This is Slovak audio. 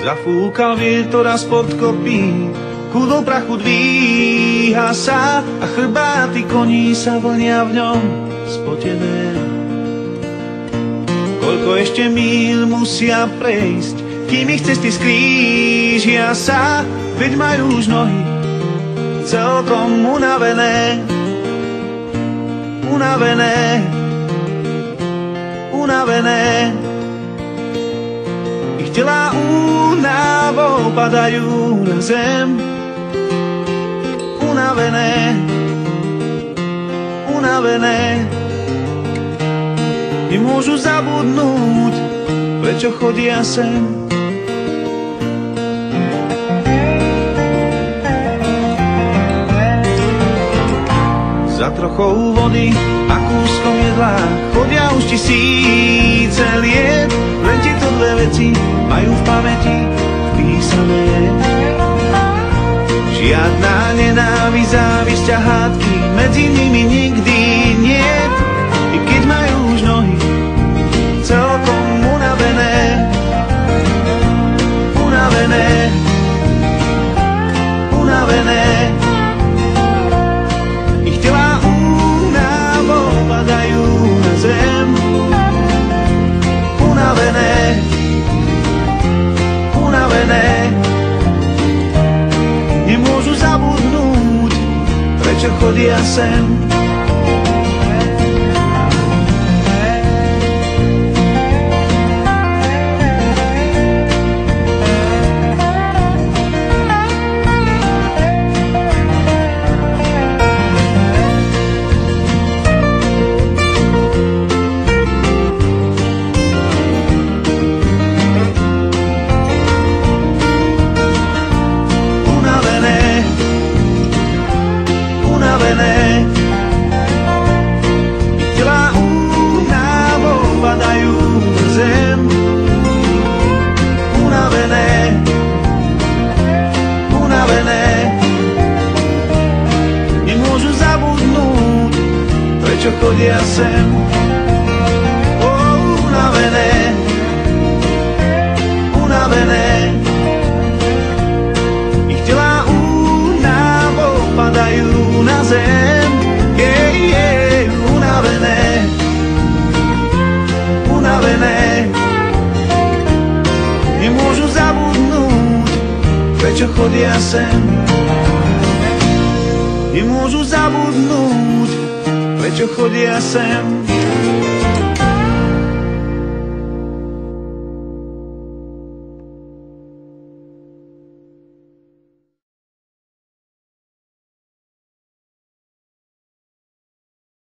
Zafúkal vietor a spod kopí, kúdol prachu dvíha sa a chrbáty koní sa vlnia v ňom spotené. Koľko ešte míľ musia prejsť, kým ich cesty skrížia sa, veď majú už nohy celkom unavené. Unavené, unavené. Ich telá únavou padajú na zem. Unavené, unavené. Nemôžu zabudnúť, prečo chodia sem. Za trochou vody a kúskom jedla chodia už tisíce liet, len tieto dve veci majú v pamäti vpísané. Žiadna nenávisť, závisť a hádky medzi nimi nikdy niet, i keď majú už nohy celkom unavené. Unavené, unavené. Ich telá únavou padajú na zem. Unavené, unavené. Nemôžu zabudnúť, prečo chodia sem. Chodia sem. Unavené, unavené. Ich telá únavou padajú na zem. Unavené, unavené. Nemôžu zabudnúť, prečo chodia sem. Nemôžu zabudnúť, prečo chodia sem.